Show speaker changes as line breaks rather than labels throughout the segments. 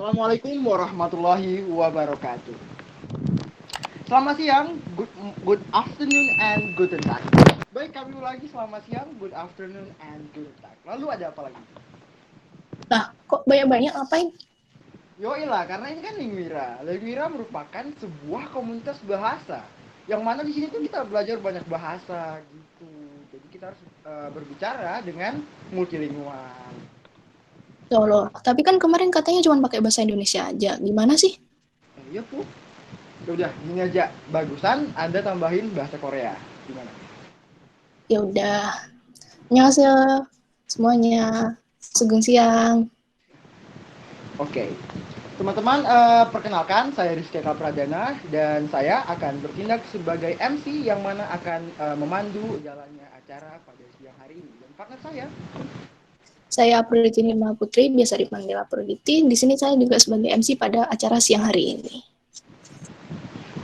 Assalamualaikum warahmatullahi wabarakatuh. Selamat siang, good afternoon, and guten tag. Baik, kami lagi selamat siang, good afternoon, and guten tag. Lalu ada apa lagi?
Lah, kok banyak-banyak ngapain?
Yoilah, karena ini kan Lingwira. Lingwira merupakan sebuah komunitas bahasa. Yang mana di sini tuh kita belajar banyak bahasa gitu. Jadi kita harus berbicara dengan multilingual.
Loh, tapi kan kemarin katanya cuma pakai bahasa Indonesia aja. Gimana sih?
Iya, Pu. Ya udah, gini aja. Bagusan Anda tambahin bahasa Korea. Gimana?
Ya udah. Annyeonghaseyo semuanya. Sugeng siang.
Oke, teman-teman, perkenalkan saya Rizky Pradana dan saya akan bertindak sebagai MC yang mana akan memandu jalannya acara pada siang hari ini. Dan partner saya.
Saya April Nirma Putri, biasa dipanggil Aproditi. Di sini saya juga sebagai MC pada acara siang hari ini.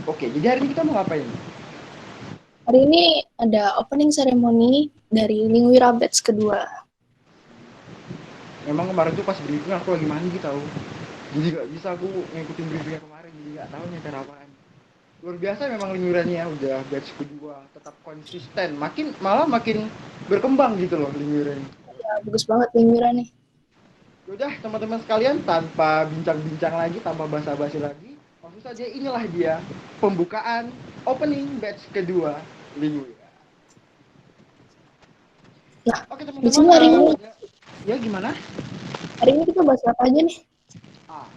Oke, jadi hari ini kita mau ngapain?
Hari ini ada opening ceremony dari Lingwira Batch kedua.
Memang kemarin tuh pas briefing aku lagi mandi tahu. Jadi gak bisa aku ngikutin briefingnya kemarin, jadi gak tahu nyetir apaan. Luar biasa memang lingkurannya, udah batch kedua, tetap konsisten. Malah makin berkembang gitu loh lingkurannya.
Ya, bagus banget Lingwira nih.
Udah teman-teman sekalian, tanpa bincang-bincang lagi, tanpa basa-basi lagi, langsung saja inilah dia pembukaan opening batch kedua Lingwira.
Nah,
Oke
di
teman-teman,
sini
ya gimana?
hari ini kita bahas apa aja nih?
Ah,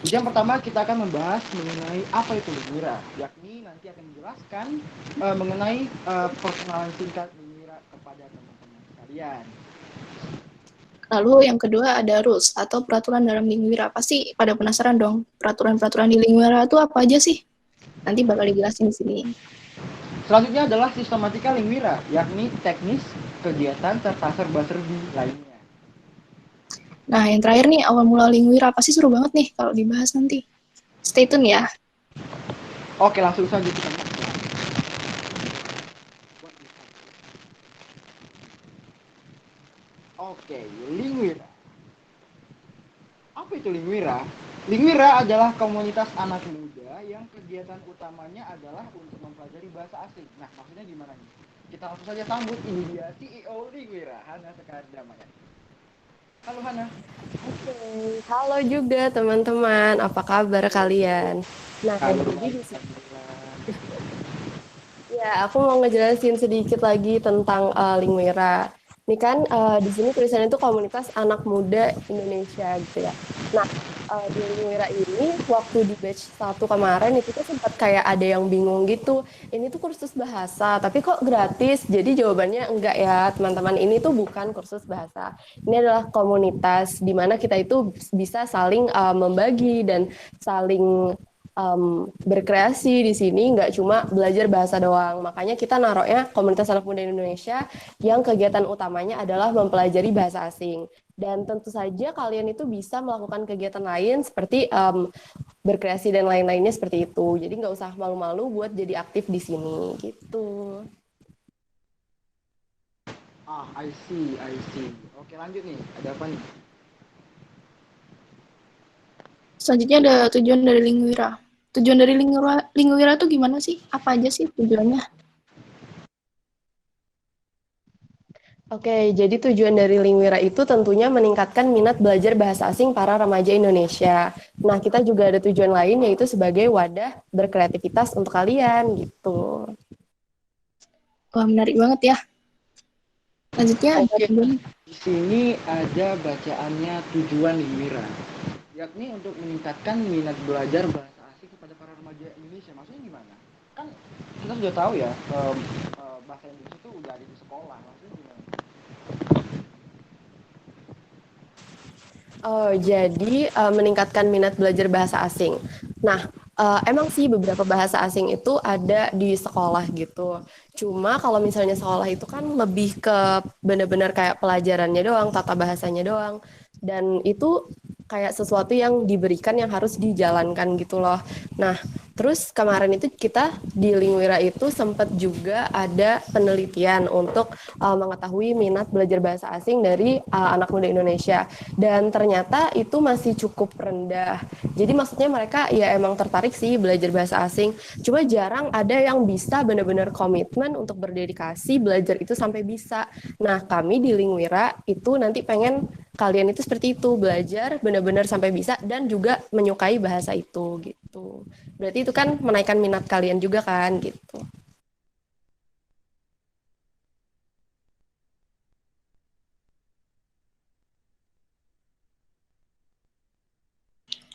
jadi yang pertama kita akan membahas mengenai apa itu Lingwira, yakni nanti akan menjelaskan mengenai perkenalan singkat Lingwira kepada teman-teman sekalian.
Lalu yang kedua ada rules atau peraturan dalam Lingwira. Pasti pada penasaran dong, peraturan-peraturan di Lingwira itu apa aja sih? Nanti bakal dijelasin di sini.
Selanjutnya adalah sistematika Lingwira, yakni teknis, kegiatan, serta serba-serbi lainnya.
Nah, yang terakhir nih, awal mula Lingwira. Pasti seru banget nih kalau dibahas nanti. Stay tune ya.
Oke, langsung saja kita mulai. Oke, Lingwira. Apa itu Lingwira? Lingwira adalah komunitas anak muda yang kegiatan utamanya adalah untuk mempelajari bahasa asing. Nah, maksudnya gimana nih? Kita langsung saja sambut, ini dia CEO Lingwira, Hana Sekardamaya. Halo Hana.
Oke, halo juga teman-teman. Apa kabar kalian? Nah,
Kabar
jadi
baik,
di sini
alhamdulillah.
ya aku mau ngejelasin sedikit lagi tentang Lingwira. Ini kan di sini tulisannya itu komunitas anak muda Indonesia gitu ya. Nah, di Lingwira ini waktu di batch 1 kemarin itu tuh sempat kayak ada yang bingung gitu. Ini tuh kursus bahasa, tapi kok gratis? Jadi jawabannya enggak ya, teman-teman. Ini tuh bukan kursus bahasa. Ini adalah komunitas di mana kita itu bisa saling membagi dan saling berkreasi di sini, nggak cuma belajar bahasa doang. Makanya kita naruhnya komunitas anak muda Indonesia yang kegiatan utamanya adalah mempelajari bahasa asing. Dan tentu saja kalian itu bisa melakukan kegiatan lain seperti berkreasi dan lain-lainnya seperti itu. Jadi nggak usah malu-malu buat jadi aktif di sini gitu.
Ah, I see, I see. Oke, lanjut nih. Ada apa nih?
Selanjutnya ada tujuan dari Lingwira. Tujuan dari Lingwira itu gimana sih? Apa aja sih tujuannya?
Oke, jadi tujuan dari Lingwira itu tentunya meningkatkan minat belajar bahasa asing para remaja Indonesia. Nah, kita juga ada tujuan lain yaitu sebagai wadah berkreativitas untuk kalian gitu.
Wah, menarik banget ya. Selanjutnya ada
Oke,
tujuan.
di sini ada bacaannya tujuan Lingwira, yakni untuk meningkatkan minat belajar bahasa asing kepada para remaja Indonesia. Maksudnya gimana? Kan kita sudah tahu ya, bahasa Indonesia itu udah ada di sekolah. Maksudnya gimana?
Oh, jadi meningkatkan minat belajar bahasa asing. Nah, emang sih beberapa bahasa asing itu ada di sekolah gitu. Cuma kalau misalnya sekolah itu kan lebih ke benar-benar kayak pelajarannya doang, tata bahasanya doang. Dan itu kayak sesuatu yang diberikan yang harus dijalankan gitu loh. Nah, Terus kemarin itu kita di Lingwira itu sempat juga ada penelitian untuk mengetahui minat belajar bahasa asing dari anak muda Indonesia. Dan ternyata itu masih cukup rendah. Jadi maksudnya mereka ya emang tertarik sih belajar bahasa asing. Cuma jarang ada yang bisa benar-benar komitmen untuk berdedikasi belajar itu sampai bisa. Nah, kami di Lingwira itu nanti pengen kalian itu seperti itu, belajar benar-benar sampai bisa dan juga menyukai bahasa itu gitu. Berarti itu kan menaikkan minat kalian juga kan gitu.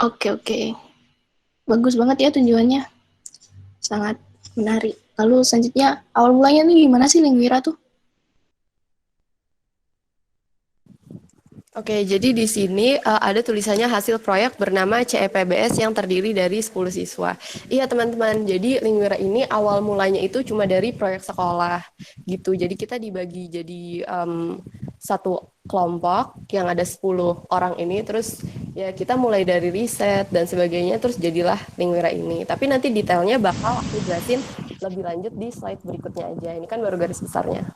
Oke, oke. Bagus banget ya tujuannya. Sangat menarik. Lalu selanjutnya, awal mulanya nih gimana sih Lingwira tuh?
Oke, jadi di sini ada tulisannya hasil proyek bernama CEPBS yang terdiri dari 10 siswa. Iya teman-teman, jadi Lingwira ini awal mulanya itu cuma dari proyek sekolah gitu. Jadi kita dibagi jadi satu kelompok yang ada 10 orang ini, terus ya kita mulai dari riset dan sebagainya, terus jadilah Lingwira ini. Tapi nanti detailnya bakal aku jelasin lebih lanjut di slide berikutnya aja. Ini kan baru garis besarnya.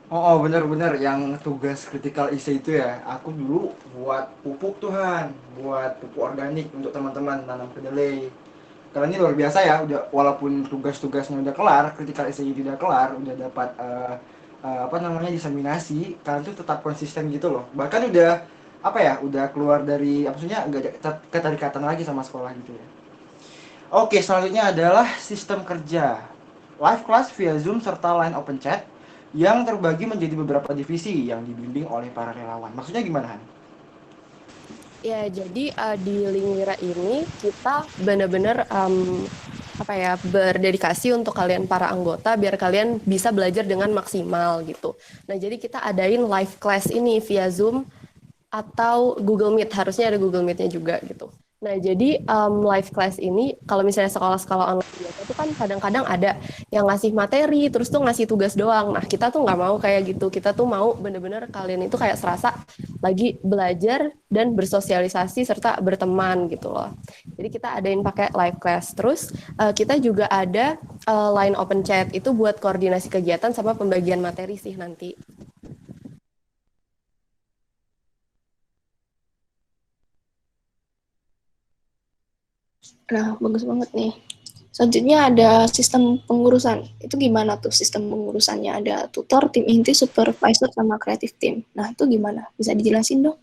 Oh, bener-bener yang tugas critical essay itu ya. Aku dulu buat pupuk Tuhan, buat pupuk organik untuk teman-teman tanam kedelai. Kalian ini luar biasa ya, udah walaupun tugas-tugasnya udah kelar, critical essay udah kelar, udah dapat apa namanya diseminasi, kalian tuh tetap konsisten gitu loh. Bahkan udah apa ya, udah keluar dari apa maksudnya nggak ada keterikatan lagi sama sekolah gitu ya. Oke, selanjutnya adalah sistem kerja. Live class via Zoom serta line open chat yang terbagi menjadi beberapa divisi yang dibimbing oleh para relawan. Maksudnya gimana, Han?
Ya, jadi di Lingwira ini kita benar-benar apa ya berdedikasi untuk kalian para anggota biar kalian bisa belajar dengan maksimal gitu. Nah, jadi kita adain live class ini via Zoom atau Google Meet, harusnya ada Google Meet-nya juga gitu. Nah, jadi live class ini kalau misalnya sekolah-sekolah online biasa itu kan kadang-kadang ada yang ngasih materi terus tuh ngasih tugas doang. Nah, kita tuh nggak mau kayak gitu. Kita tuh mau bener-bener kalian itu kayak serasa lagi belajar dan bersosialisasi serta berteman gitu loh. Jadi kita adain pakai live class. Terus kita juga ada line open chat itu buat koordinasi kegiatan sama pembagian materi sih nanti.
Nah, bagus banget nih. Selanjutnya ada sistem pengurusan. Itu gimana tuh sistem pengurusannya? Ada tutor, tim inti, supervisor, sama kreatif tim. Nah, itu gimana? Bisa dijelasin dong?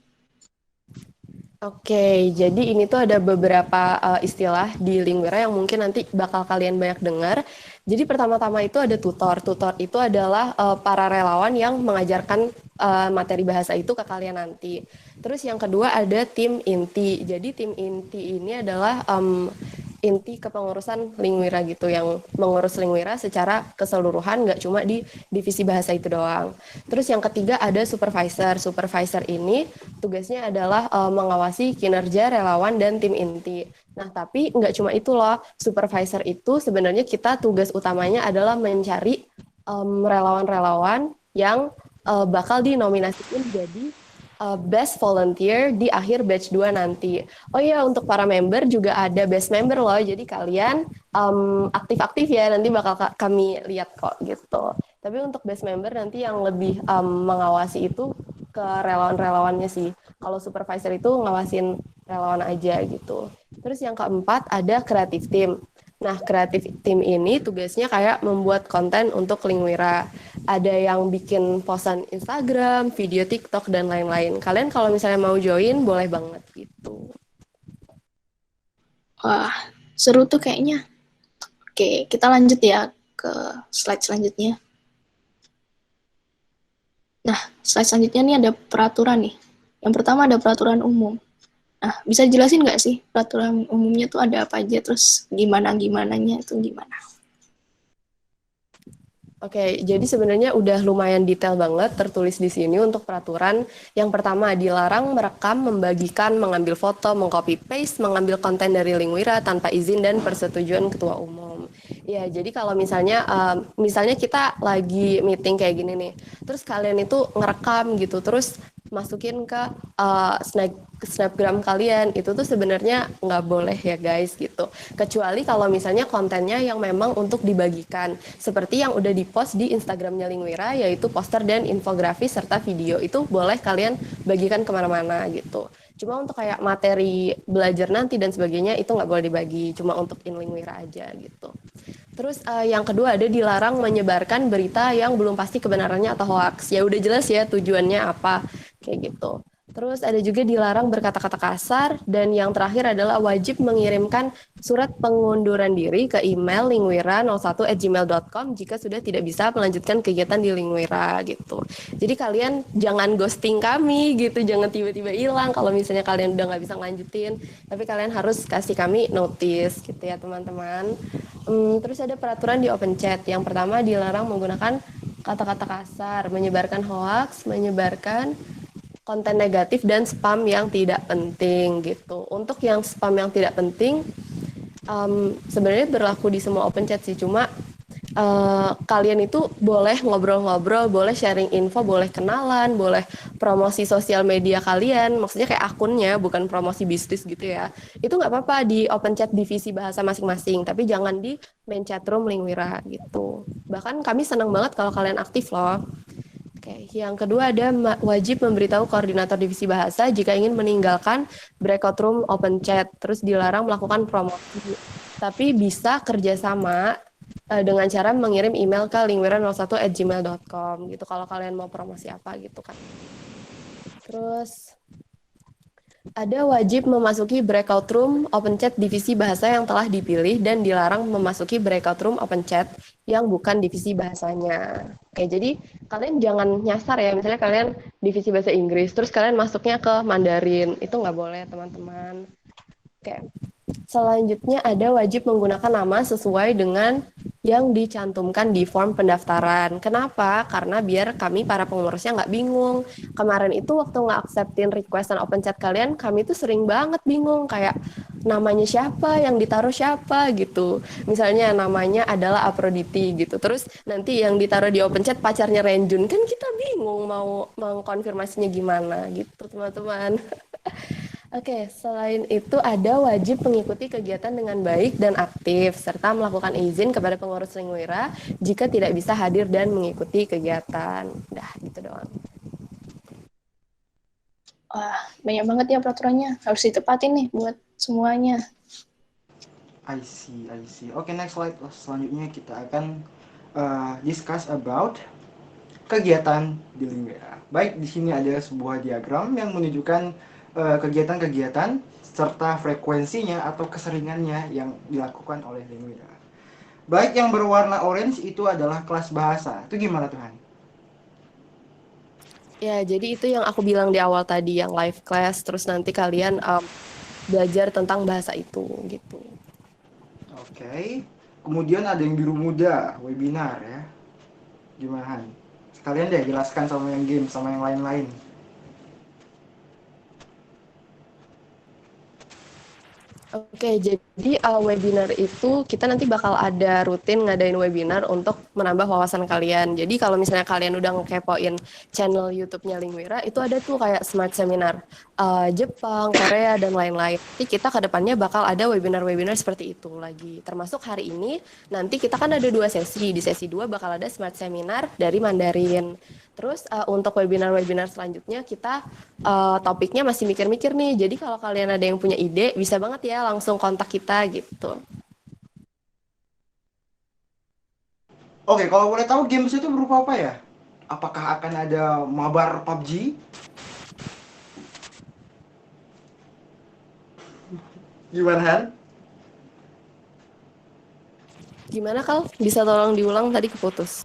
Oke, jadi ini tuh ada beberapa istilah di Lingwira yang mungkin nanti bakal kalian banyak dengar. Jadi pertama-tama itu ada tutor. Tutor itu adalah para relawan yang mengajarkan materi bahasa itu ke kalian nanti. Terus yang kedua ada tim inti. Jadi tim inti ini adalah inti kepengurusan Lingwira gitu, yang mengurus Lingwira secara keseluruhan, nggak cuma di divisi bahasa itu doang. Terus yang ketiga ada supervisor. Supervisor ini tugasnya adalah mengawasi kinerja relawan dan tim inti. Nah, tapi nggak cuma itu loh. Supervisor itu sebenarnya kita tugas utamanya adalah mencari relawan-relawan yang bakal dinominasikan jadi best volunteer di akhir batch 2 nanti. Oh iya, untuk para member juga ada best member loh. Jadi kalian aktif-aktif ya, nanti bakal kami lihat kok gitu. Tapi untuk best member nanti yang lebih mengawasi itu ke relawan-relawannya sih. Kalau supervisor itu ngawasin relawan aja gitu. Terus yang keempat ada creative team. Nah, kreatif tim ini tugasnya kayak membuat konten untuk Lingwira. Ada yang bikin posan Instagram, video TikTok, dan lain-lain. Kalian kalau misalnya mau join, boleh banget gitu.
Wah, seru tuh kayaknya. Oke, kita lanjut ya ke slide selanjutnya. Nah, slide selanjutnya nih ada peraturan nih. Yang pertama ada peraturan umum. Nah, bisa jelasin nggak sih peraturan umumnya tuh ada apa aja, terus gimana-gimananya itu gimana?
Oke, jadi sebenarnya udah lumayan detail banget tertulis di sini untuk peraturan. Yang pertama, dilarang merekam, membagikan, mengambil foto, mengcopy paste, mengambil konten dari Lingwira tanpa izin dan persetujuan ketua umum. Ya, jadi kalau misalnya kita lagi meeting kayak gini nih, terus kalian itu ngerekam gitu, terus masukin ke snapgram kalian. Itu tuh sebenarnya nggak boleh ya guys gitu. Kecuali kalau misalnya kontennya yang memang untuk dibagikan. Seperti yang udah dipost di Instagramnya Lingwira, yaitu poster dan infografis serta video. Itu boleh kalian bagikan kemana-mana gitu. Cuma untuk kayak materi belajar nanti dan sebagainya itu nggak boleh dibagi. Cuma untuk in Lingwira aja gitu. Terus yang kedua ada dilarang menyebarkan berita yang belum pasti kebenarannya atau hoax. Ya udah jelas ya tujuannya apa kayak gitu. Terus ada juga dilarang berkata-kata kasar dan yang terakhir adalah wajib mengirimkan surat pengunduran diri ke email lingwira01@gmail.com jika sudah tidak bisa melanjutkan kegiatan di Lingwira gitu. Jadi kalian jangan ghosting kami gitu, jangan tiba-tiba hilang kalau misalnya kalian udah nggak bisa ngelanjutin, tapi kalian harus kasih kami notice gitu ya teman-teman. Terus ada peraturan di open chat. Yang pertama dilarang menggunakan kata-kata kasar, menyebarkan hoax, menyebarkan konten negatif dan spam yang tidak penting gitu. Untuk yang spam yang tidak penting sebenarnya berlaku di semua open chat sih, cuma kalian itu boleh ngobrol-ngobrol, boleh sharing info, boleh kenalan, boleh promosi sosial media kalian, maksudnya kayak akunnya, bukan promosi bisnis gitu ya. Itu nggak apa-apa di open chat divisi bahasa masing-masing, tapi jangan di main chat room Lingwira gitu. Bahkan kami senang banget kalau kalian aktif loh. Oke, yang kedua ada wajib memberitahu koordinator divisi bahasa jika ingin meninggalkan breakout room open chat, terus dilarang melakukan promosi. Tapi bisa kerjasama dengan cara mengirim email ke lingwira01@gmail.com gitu kalau kalian mau promosi apa gitu kan. Terus ada wajib memasuki breakout room open chat divisi bahasa yang telah dipilih dan dilarang memasuki breakout room open chat yang bukan divisi bahasanya. Oke, jadi kalian jangan nyasar ya, misalnya kalian divisi bahasa Inggris, terus kalian masuknya ke Mandarin, itu nggak boleh teman-teman. Oke. Selanjutnya ada wajib menggunakan nama sesuai dengan yang dicantumkan di form pendaftaran. Kenapa? Karena biar kami para pengurusnya nggak bingung. Kemarin itu waktu nggak acceptin requestan open chat kalian, kami tuh sering banget bingung kayak namanya siapa, yang ditaruh siapa gitu. Misalnya namanya adalah Aproditi gitu. Terus nanti yang ditaruh di open chat pacarnya Renjun, kan kita bingung mau mengkonfirmasinya gimana gitu teman-teman. Oke, selain itu ada wajib mengikuti kegiatan dengan baik dan aktif, serta melakukan izin kepada pengurus Lingwira jika tidak bisa hadir dan mengikuti kegiatan. Dah, gitu doang.
Wah, banyak banget ya peraturannya. Harus ditepatin nih buat semuanya.
I see. Oke, next slide. Selanjutnya kita akan discuss about kegiatan di Lingwira. Baik, di sini ada sebuah diagram yang menunjukkan kegiatan-kegiatan serta frekuensinya atau keseringannya yang dilakukan oleh Lingwira. Baik, yang berwarna orange itu adalah kelas bahasa. Itu gimana Tuhan?
Ya, jadi itu yang aku bilang di awal tadi, yang live class, terus nanti kalian belajar tentang bahasa itu, gitu.
Oke. Kemudian ada yang biru muda, webinar ya. Gimana? Sekalian deh jelaskan sama yang game, sama yang lain-lain.
Oke, jadi webinar itu kita nanti bakal ada rutin ngadain webinar untuk menambah wawasan kalian. Jadi kalau misalnya kalian udah ngekepoin channel YouTube-nya Lingwira, itu ada tuh kayak smart seminar Jepang, Korea, dan lain-lain. Jadi kita ke depannya bakal ada webinar-webinar seperti itu lagi. Termasuk hari ini, nanti kita kan ada 2 sesi. Di sesi 2 bakal ada smart seminar dari Mandarin. Terus untuk webinar-webinar selanjutnya kita topiknya masih mikir-mikir nih. Jadi kalau kalian ada yang punya ide, bisa banget ya langsung kontak kita gitu.
Oke, kalau boleh tahu games itu berupa apa ya? Apakah akan ada mabar PUBG? Gimana Han?
Gimana Kal? Bisa tolong diulang, tadi keputus.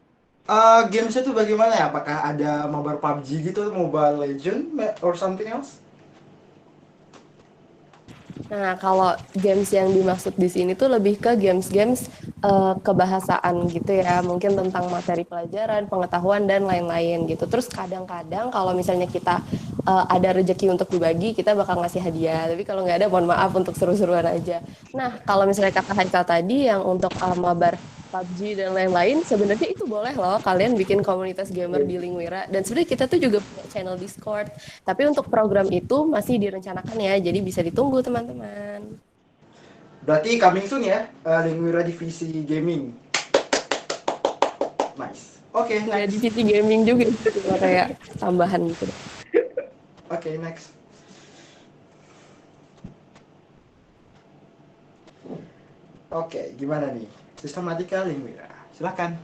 Games itu bagaimana ya? Apakah ada mabar PUBG gitu, Mobile Legend or something else?
Nah, kalau games yang dimaksud di sini tuh lebih ke games-games kebahasaan gitu ya, mungkin tentang materi pelajaran, pengetahuan dan lain-lain gitu. Terus kadang-kadang kalau misalnya kita ada rezeki untuk dibagi, kita bakal ngasih hadiah. Tapi kalau nggak ada, mohon maaf untuk seru-seruan aja. Nah, kalau misalnya kata Haikal tadi yang untuk mabar PUBG dan lain-lain, sebenarnya itu boleh loh kalian bikin komunitas gamer di Lingwira. Dan sebenarnya kita tuh juga punya channel Discord. Tapi untuk program itu masih direncanakan ya, jadi bisa ditunggu teman-teman.
Berarti coming soon ya, Lingwira divisi gaming. Nice. Oke,
Ya
next.
divisi gaming juga itu cuma kayak tambahan gitu.
Oke, next. Oke, gimana nih? Sistematika Lingwira. Silakan.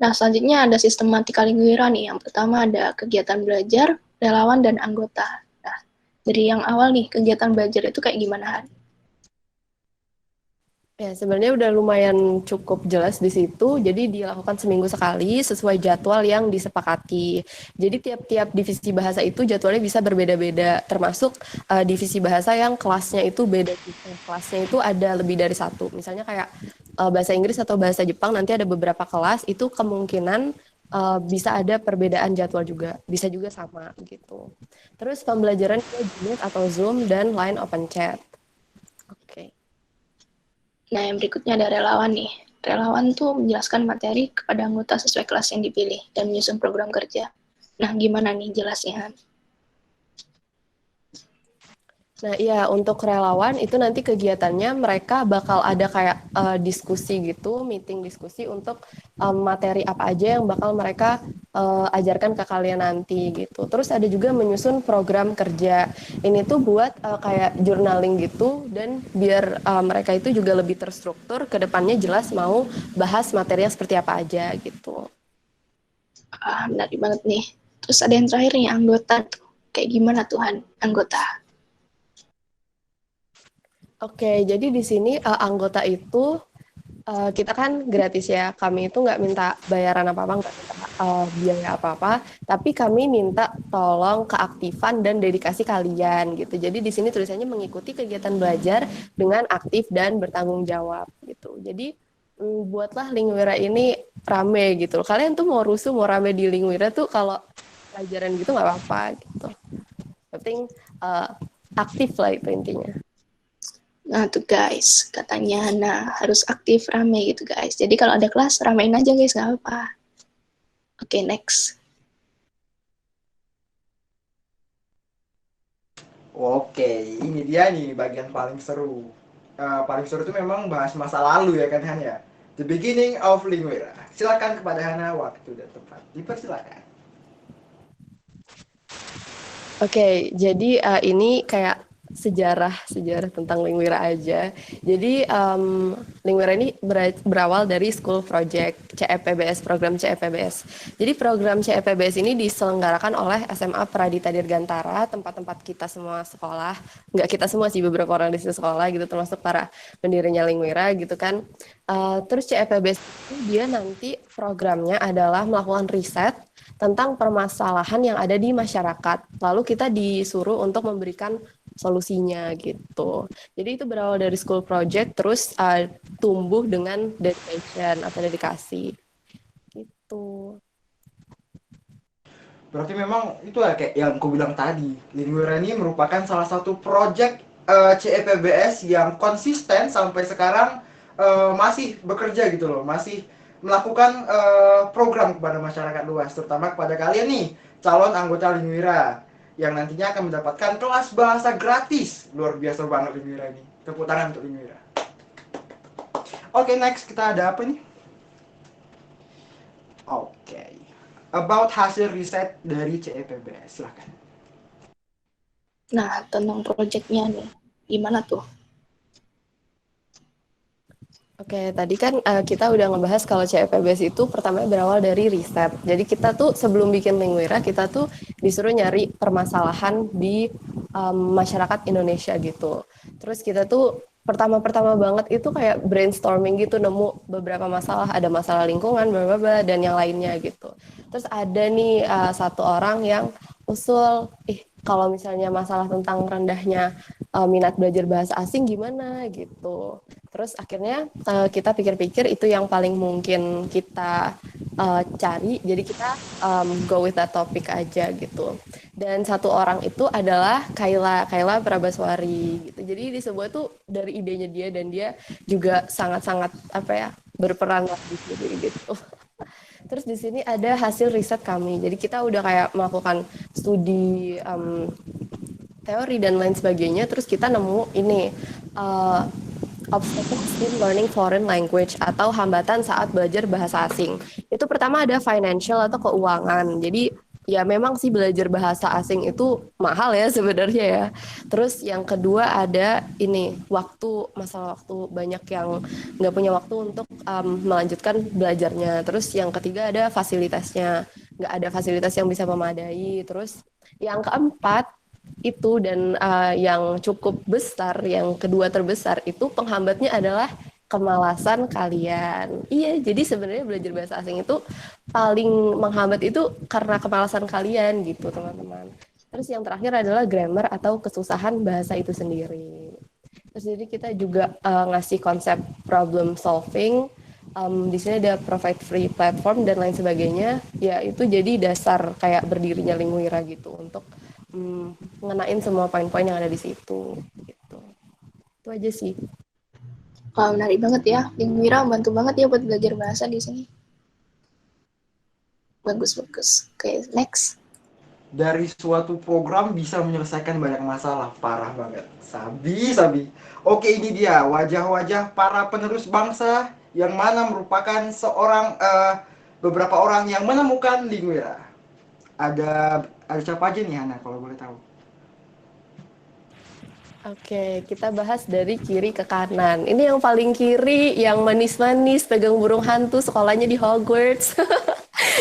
Nah, selanjutnya ada sistematika Lingwira nih. Yang pertama ada kegiatan belajar, relawan, dan anggota. Nah, dari yang awal nih, kegiatan belajar itu kayak gimana, Han?
Ya, sebenarnya udah lumayan cukup jelas di situ. Jadi dilakukan seminggu sekali sesuai jadwal yang disepakati. Jadi tiap-tiap divisi bahasa itu jadwalnya bisa berbeda-beda. Termasuk divisi bahasa yang kelasnya itu beda. Kelasnya itu ada lebih dari satu. Misalnya kayak bahasa Inggris atau bahasa Jepang nanti ada beberapa kelas. Itu kemungkinan bisa ada perbedaan jadwal juga. Bisa juga sama gitu. Terus pembelajaran via Jmeet atau Zoom dan Line Open Chat. Oke.
Nah, yang berikutnya ada relawan nih. Relawan tuh menjelaskan materi kepada anggota sesuai kelas yang dipilih dan menyusun program kerja. Nah, gimana nih jelasnya, Han?
Nah, iya untuk relawan itu nanti kegiatannya mereka bakal ada kayak diskusi gitu, meeting diskusi untuk materi apa aja yang bakal mereka ajarkan ke kalian nanti gitu. Terus ada juga menyusun program kerja. Ini tuh buat kayak journaling gitu dan biar mereka itu juga lebih terstruktur, ke depannya jelas mau bahas materi yang seperti apa aja gitu.
Menarik banget nih. Terus ada yang terakhir nih, anggota tuh. Kayak gimana Tuhan, anggota?
Oke, jadi di sini anggota itu kita kan gratis ya. Kami itu nggak minta bayaran apa-apa, nggak minta biaya apa-apa, tapi kami minta tolong keaktifan dan dedikasi kalian gitu. Jadi di sini tulisannya mengikuti kegiatan belajar dengan aktif dan bertanggung jawab gitu. Jadi buatlah Lingwira ini rame gitu. Kalian tuh mau rusuh, mau rame di Lingwira tuh kalau pelajaran gitu nggak apa-apa gitu. Penting aktif lah itu intinya.
Nah tuh guys, katanya nah harus aktif rame gitu guys. Jadi kalau ada kelas ramein aja guys, nggak apa-apa. Oke, next.
Oke, ini dia nih bagian paling seru. Paling seru itu memang bahas masa lalu ya kan Han ya. The beginning of Lingwira. Silakan kepada Hana waktu dan tempat. Dipersilakan.
Oke, jadi ini kayak sejarah tentang Lingwira aja. Jadi Lingwira ini berawal dari School Project CEPBS, program CEPBS. Jadi program CEPBS ini diselenggarakan oleh SMA Pradita Dirgantara, tempat-tempat kita semua sekolah. Nggak kita semua sih, beberapa orang di situ sekolah gitu, termasuk para pendirinya Lingwira gitu kan. Terus CEPBS itu dia nanti programnya adalah melakukan riset tentang permasalahan yang ada di masyarakat. Lalu kita disuruh untuk memberikan solusinya gitu. Jadi itu berawal dari school project, terus tumbuh dengan dedication atau dedikasi gitu.
Berarti memang itu ya kayak yang aku bilang tadi. Lingwira ini merupakan salah satu project CEPBS yang konsisten sampai sekarang masih bekerja gitu loh. Masih melakukan program kepada masyarakat luas, terutama kepada kalian nih calon anggota Lingwira yang nantinya akan mendapatkan kelas bahasa gratis. Luar biasa banget Lingwira ini. Tepuk tangan untuk Lingwira. Oke, next kita ada apa nih? Oke. About hasil riset dari CEPBS, silahkan.
Nah, tentang proyeknya nih, gimana tuh?
Oke, tadi kan kita udah ngebahas kalau CEPBS itu pertama berawal dari riset. Jadi kita tuh sebelum bikin Lingwira, kita tuh disuruh nyari permasalahan di masyarakat Indonesia gitu. Terus kita tuh pertama-pertama banget itu kayak brainstorming gitu, nemu beberapa masalah, ada masalah lingkungan, bla dan yang lainnya gitu. Terus ada nih satu orang yang usul, kalau misalnya masalah tentang rendahnya minat belajar bahasa asing gimana gitu. Terus akhirnya kita pikir-pikir itu yang paling mungkin kita cari, jadi kita go with that topic aja gitu. Dan satu orang itu adalah Kayla Prabaswari gitu. Jadi di sebuah tuh dari idenya dia, dan dia juga sangat-sangat apa ya, berperan lah di sini gitu. Terus di sini ada hasil riset kami. Jadi kita udah kayak melakukan studi teori dan lain sebagainya. Terus kita nemu ini uh, obstacles in learning foreign language atau hambatan saat belajar bahasa asing. Itu pertama ada financial atau keuangan. Jadi ya memang sih belajar bahasa asing itu mahal ya sebenarnya ya. Terus yang kedua ada ini waktu, masalah waktu, banyak yang nggak punya waktu untuk melanjutkan belajarnya. Terus yang ketiga ada fasilitasnya, nggak ada fasilitas yang bisa memadai. Terus yang keempat itu dan yang cukup besar, yang kedua terbesar itu penghambatnya adalah kemalasan kalian. Iya, jadi sebenarnya belajar bahasa asing itu paling menghambat itu karena kemalasan kalian gitu, teman-teman. Terus yang terakhir adalah grammar atau kesusahan bahasa itu sendiri. Terus jadi kita juga ngasih konsep problem solving. Di sini ada provide free platform dan lain sebagainya. Ya itu jadi dasar kayak berdirinya Lingwira gitu untuk ngenain semua poin-poin yang ada di situ gitu. Itu aja sih.
Wah, menarik banget ya. Lingwira membantu banget ya buat belajar bahasa di sini. Bagus. Oke, next.
Dari suatu program bisa menyelesaikan banyak masalah, parah banget. Sabi. Oke, ini dia wajah-wajah para penerus bangsa yang mana merupakan beberapa orang yang menemukan Lingwira. Ada siapa aja nih, Hana, kalau boleh tahu?
Oke, kita bahas dari kiri ke kanan. Ini yang paling kiri, yang manis-manis, pegang burung hantu, sekolahnya di Hogwarts.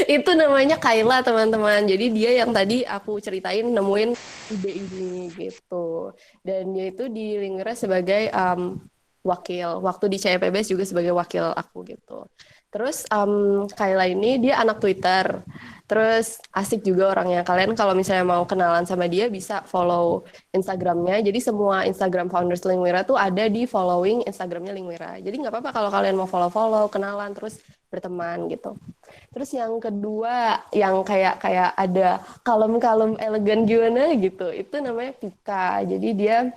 Itu namanya Kayla, teman-teman. Jadi dia yang tadi aku ceritain nemuin ide ini gitu. Dan dia itu di Lingwira sebagai wakil. Waktu di CPBS juga sebagai wakil aku gitu. Terus Kayla ini dia anak Twitter. Terus asik juga orangnya. Kalian kalau misalnya mau kenalan sama dia bisa follow Instagramnya. Jadi semua Instagram founders Lingwira tuh ada di following Instagramnya Lingwira. Jadi nggak apa-apa kalau kalian mau follow-follow, kenalan, terus berteman gitu. Terus yang kedua yang kayak ada kalem-kalem elegan gimana gitu. Itu namanya Pika. Jadi dia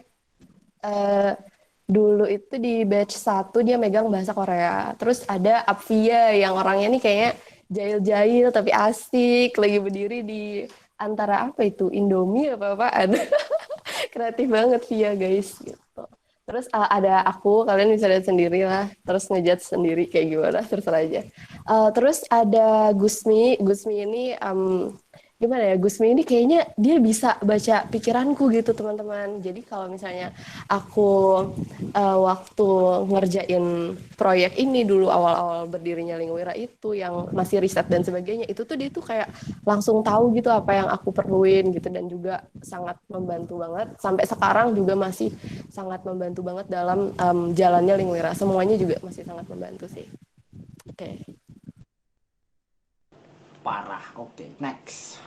dulu itu di batch 1 dia megang bahasa Korea. Terus ada Apvia yang orangnya nih kayaknya jahil-jahil tapi asik, lagi berdiri di antara apa itu Indomie apa-apaan. Kreatif banget Via guys gitu. Terus ada aku, kalian bisa lihat sendiri lah. Terus ngejudge sendiri kayak gimana, terserah aja. Terus ada Gusmi ini gimana ya, Gusmi ini kayaknya dia bisa baca pikiranku gitu teman-teman. Jadi kalau misalnya aku waktu ngerjain proyek ini dulu awal-awal berdirinya Lingwira itu yang masih riset dan sebagainya, itu tuh dia tuh kayak langsung tahu gitu apa yang aku perluin gitu, dan juga sangat membantu banget. Sampai sekarang juga masih sangat membantu banget dalam jalannya Lingwira. Semuanya juga masih sangat membantu sih. Oke.
Parah. Oke, next.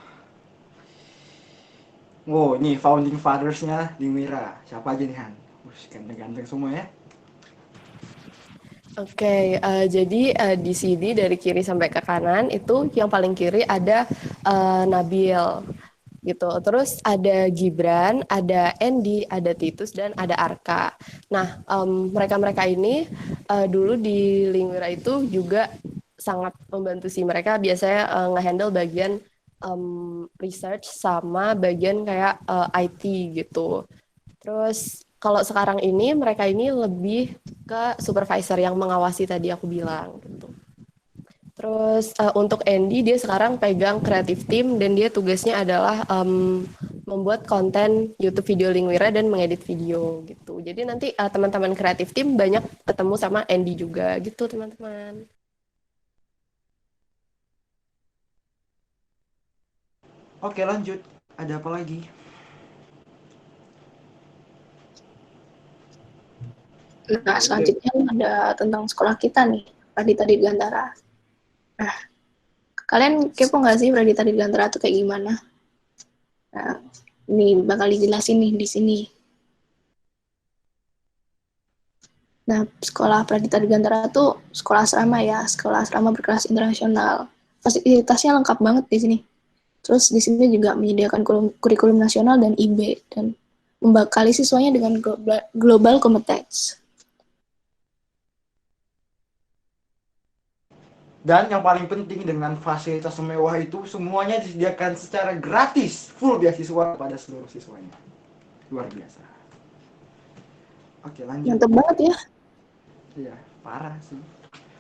Wow, ini founding fathers-nya Lingwira. Siapa aja nih, Han? Ganteng-ganteng semua ya.
Oke, jadi di sini dari kiri sampai ke kanan itu yang paling kiri ada Nabil gitu. Terus ada Gibran, ada Andy, ada Titus, dan ada Arka. Nah, mereka-mereka ini dulu di Lingwira itu juga sangat membantu sih. Mereka biasanya nge-handle bagian research sama bagian kayak IT gitu. Terus kalau sekarang ini mereka ini lebih ke supervisor yang mengawasi tadi aku bilang gitu. Terus untuk Andy dia sekarang pegang creative team dan dia tugasnya adalah membuat konten YouTube video Lingwira dan mengedit video gitu. Jadi nanti teman-teman creative team banyak ketemu sama Andy juga gitu teman-teman.
Oke, lanjut. Ada apa lagi?
Nah, selanjutnya ada tentang sekolah kita nih, Pradita Dirgantara. Nah, kalian kepo nggak sih Pradita Dirgantara itu kayak gimana? Nah, ini bakal dijelasin nih di sini. Nah, sekolah Pradita Dirgantara itu sekolah asrama ya, sekolah asrama berkelas internasional. Fasilitasnya lengkap banget di sini. Terus di sini juga menyediakan kurikulum nasional dan IB dan membekali siswanya dengan global competence.
Dan yang paling penting dengan fasilitas mewah itu semuanya disediakan secara gratis, full beasiswa kepada seluruh siswanya. Luar biasa. Oke, lanjut.
Mantap banget ya.
Iya, parah sih.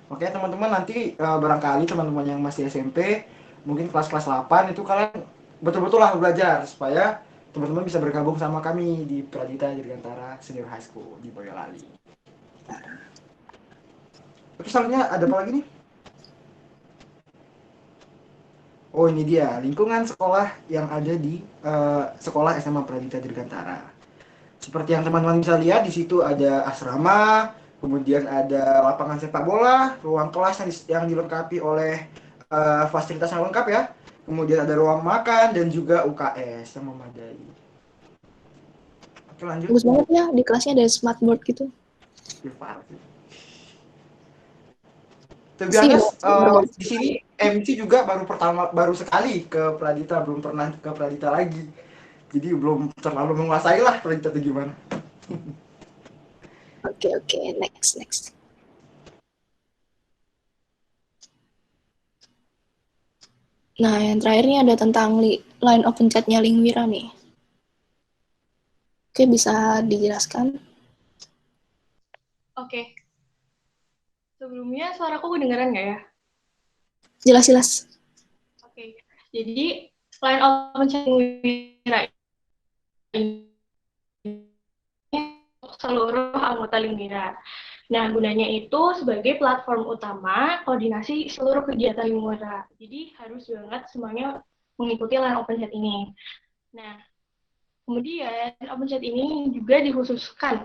Oke, teman-teman, nanti barangkali teman-teman yang masih SMP, mungkin kelas-kelas 8 itu kalian betul-betul lah belajar supaya teman-teman bisa bergabung sama kami di Pradita Dirgantara Senior High School di Boyolali. Oke, selanjutnya ada apa lagi nih? Oh, ini dia lingkungan sekolah yang ada di sekolah SMA Pradita Dirgantara. Seperti yang teman-teman bisa lihat, di situ ada asrama, kemudian ada lapangan sepak bola, ruang kelas yang dilengkapi oleh fasilitas yang lengkap ya. Kemudian ada ruang makan dan juga UKS yang memadai. Oke, lanjut.
Bagus banget ya, di kelasnya ada smartboard gitu.
To be honest, di sini MC juga baru sekali ke Pradita, belum pernah ke Pradita lagi. Jadi belum terlalu menguasai lah Pradita itu gimana.
Oke, next. Nah, yang terakhir nih ada tentang line open chat-nya Lingwira nih. Oke, bisa dijelaskan?
Oke. Sebelumnya suaraku kedengeran nggak ya?
Jelas.
Oke. Jadi, line open chat Lingwira ini seluruh anggota Lingwira. Nah, gunanya itu sebagai platform utama koordinasi seluruh kegiatan Lingwira. Jadi, harus banget semuanya mengikuti line open chat ini. Nah, kemudian open chat ini juga dikhususkan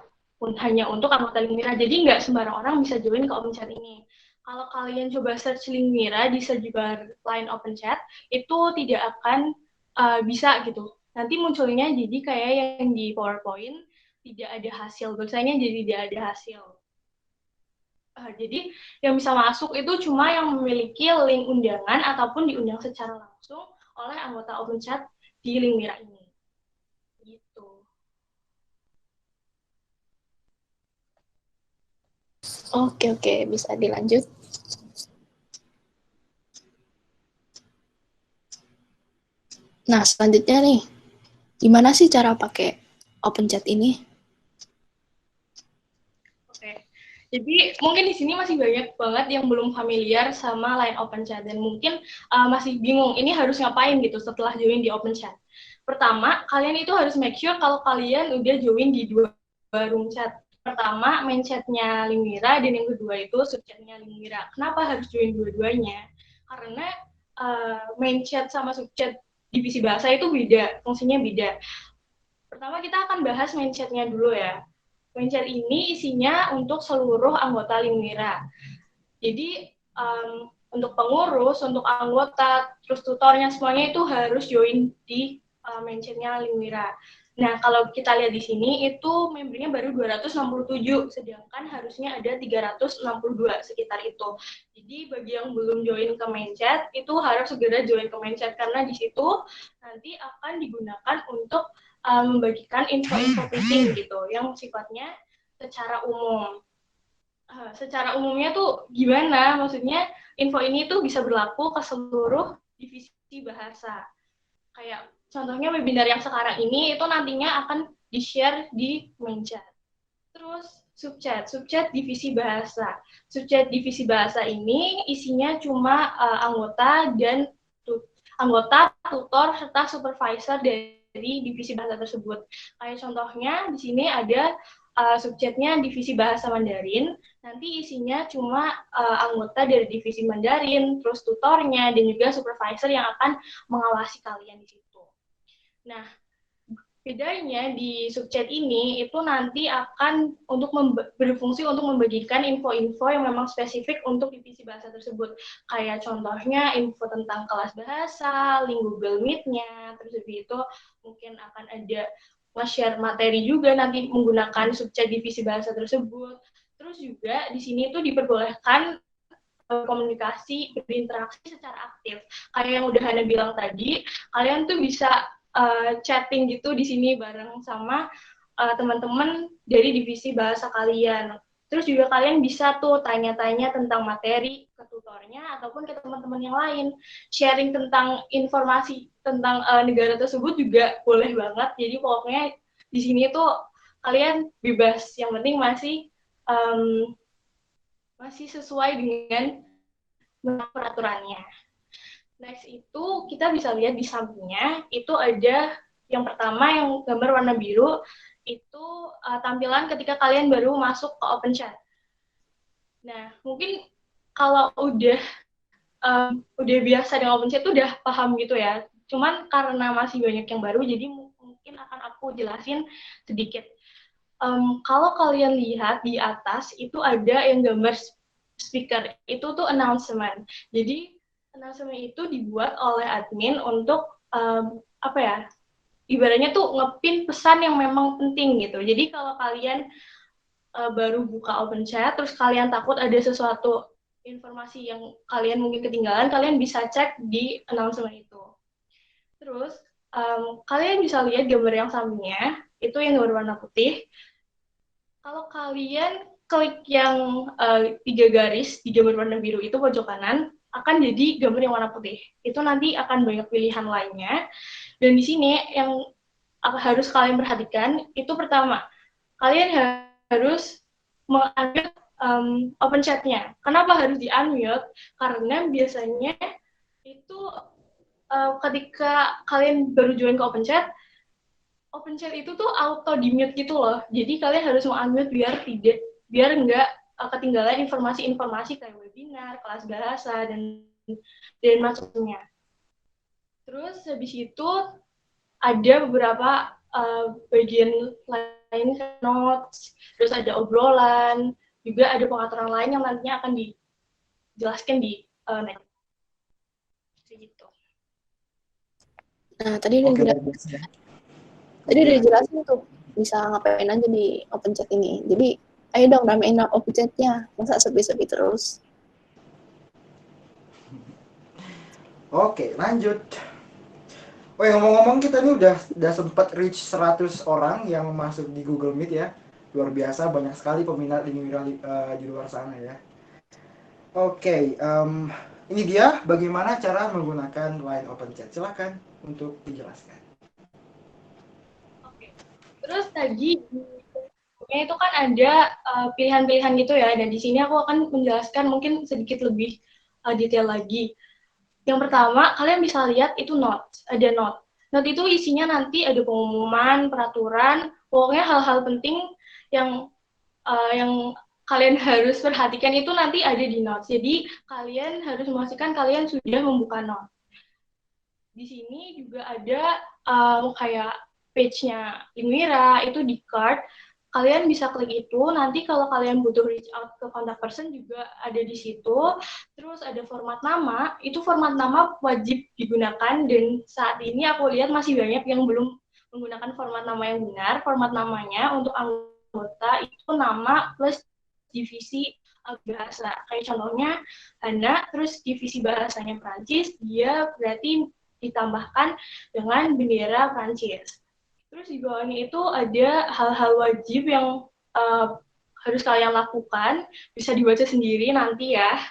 hanya untuk anggota Lingwira. Jadi nggak sembarang orang bisa join ke open chat ini. Kalau kalian coba search Lingwira di search bar line open chat, itu tidak akan bisa gitu. Nanti munculnya jadi kayak yang di PowerPoint, tidak ada hasil. Tulisannya jadi tidak ada hasil. Jadi yang bisa masuk itu cuma yang memiliki link undangan ataupun diundang secara langsung oleh anggota open chat di Lingwira ini. Gitu.
Oke, bisa dilanjut. Nah, selanjutnya nih, gimana sih cara pakai open chat ini?
Oke, jadi mungkin di sini masih banyak banget yang belum familiar sama line open chat dan mungkin masih bingung ini harus ngapain gitu setelah join di open chat. Pertama, kalian itu harus make sure kalau kalian udah join di dua room chat. Pertama, main chatnya Lingwira dan yang kedua itu subchatnya Lingwira. Kenapa harus join dua-duanya? Karena main chat sama subchat divisi bahasa itu beda, fungsinya beda. Pertama kita akan bahas main chatnya dulu ya. Main chat ini isinya untuk seluruh anggota Lingwira. Jadi untuk pengurus, untuk anggota, terus tutornya semuanya itu harus join di main chatnya Lingwira. Nah, kalau kita lihat di sini itu membernya baru 267, sedangkan harusnya ada 362 sekitar itu. Jadi bagi yang belum join ke main chat itu harus segera join ke main chat karena di situ nanti akan digunakan untuk membagikan info-info penting gitu yang sifatnya secara umum. Secara umumnya tuh gimana? Maksudnya info ini tuh bisa berlaku ke seluruh divisi bahasa. Kayak contohnya webinar yang sekarang ini itu nantinya akan di-share di main chat. Terus subchat divisi bahasa. Subchat divisi bahasa ini isinya cuma anggota, tutor, serta supervisor dari divisi bahasa tersebut. Kayak contohnya di sini ada subchatnya divisi bahasa Mandarin, nanti isinya cuma anggota dari divisi Mandarin, terus tutornya, dan juga supervisor yang akan mengawasi kalian di situ. Nah, bedanya di subchat ini itu nanti akan berfungsi untuk membagikan info-info yang memang spesifik untuk divisi bahasa tersebut. Kayak contohnya info tentang kelas bahasa, link Google Meet-nya, terus habis itu mungkin akan ada nge-share materi juga nanti menggunakan subchat divisi bahasa tersebut. Terus juga di sini tuh diperbolehkan komunikasi, berinteraksi secara aktif. Kayak yang udah Hana bilang tadi, kalian tuh bisa chatting gitu di sini bareng sama teman-teman dari divisi bahasa kalian. Terus juga kalian bisa tuh tanya-tanya tentang materi ke tutornya ataupun ke teman-teman yang lain. Sharing tentang informasi tentang negara tersebut juga boleh banget. Jadi pokoknya di sini tuh kalian bebas. Yang penting masih sesuai dengan peraturannya. Next itu kita bisa lihat di sampingnya itu ada yang pertama yang gambar warna biru itu tampilan ketika kalian baru masuk ke OpenChat. Nah, mungkin kalau udah biasa dengan OpenChat tuh udah paham gitu ya. Cuman karena masih banyak yang baru, jadi mungkin akan aku jelasin sedikit. Kalau kalian lihat di atas itu ada yang gambar speaker, itu tuh announcement. Jadi announcement itu dibuat oleh admin untuk apa ya? Ibaratnya tuh ngepin pesan yang memang penting gitu. Jadi kalau kalian baru buka OpenChat, terus kalian takut ada sesuatu informasi yang kalian mungkin ketinggalan, kalian bisa cek di announcement itu. Terus kalian bisa lihat gambar yang sampingnya, itu yang berwarna putih. Kalau kalian klik yang 3 garis di gambar warna biru itu pojok kanan, akan jadi gambar yang warna putih. Itu nanti akan banyak pilihan lainnya. Dan di sini yang harus kalian perhatikan, itu pertama, kalian harus mengunmute OpenChat-nya. Kenapa harus di-unmute? Karena biasanya itu ketika kalian baru join ke OpenChat itu tuh auto di-mute gitu loh. Jadi kalian harus unmute biar nggak ketinggalan informasi-informasi kayak webinar, kelas bahasa dan macamnya. Terus habis itu ada beberapa bagian lain notes, terus ada obrolan, juga ada pengaturan lain yang nantinya akan dijelaskan di next. Gitu.
Nah, tadi udah dijelasin tuh bisa ngapain aja di OpenChat ini. Jadi, ayo dong ramein OpenChat-nya. Masa sepi-sepi terus.
Oke, lanjut. Oh, ngomong-ngomong kita ini udah sempat reach 100 orang yang masuk di Google Meet ya. Luar biasa, banyak sekali peminat Linguira di luar sana ya. Oke, ini dia bagaimana cara menggunakan Line OpenChat. Silakan untuk dijelaskan.
Oke. Terus tadi itu kan ada pilihan-pilihan gitu ya, dan di sini aku akan menjelaskan mungkin sedikit lebih detail lagi. Yang pertama, kalian bisa lihat itu notes, ada note. Note itu isinya nanti ada pengumuman, peraturan, pokoknya hal-hal penting yang kalian harus perhatikan itu nanti ada di notes. Jadi kalian harus memastikan kalian sudah membuka note. Di sini juga ada kayak page-nya Linguira, itu di card. Kalian bisa klik itu, nanti kalau kalian butuh reach out ke contact person juga ada di situ. Terus ada format nama, itu format nama wajib digunakan, dan saat ini aku lihat masih banyak yang belum menggunakan format nama yang benar. Format namanya untuk anggota itu nama plus divisi bahasa. Kayak contohnya, Hana, terus divisi bahasanya Prancis, dia berarti ditambahkan dengan bendera Prancis. Terus di bawahnya itu ada hal-hal wajib yang harus kalian lakukan, bisa dibaca sendiri nanti ya.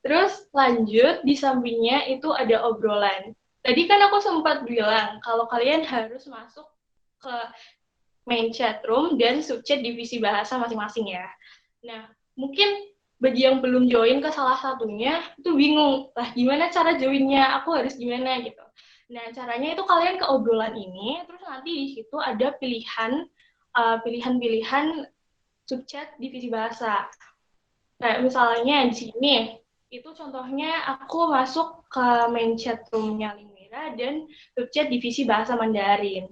Terus lanjut, di sampingnya itu ada obrolan. Tadi kan aku sempat bilang kalau kalian harus masuk ke main chat room dan subchat divisi bahasa masing-masing ya. Nah, mungkin bagi yang belum join ke salah satunya, itu bingung, lah gimana cara joinnya, aku harus gimana gitu. Nah, caranya itu kalian ke obrolan ini, terus nanti di situ ada pilihan-pilihan subchat divisi bahasa. Kayak misalnya di sini, itu contohnya aku masuk ke main chat room-nya Linguira dan subchat divisi bahasa Mandarin.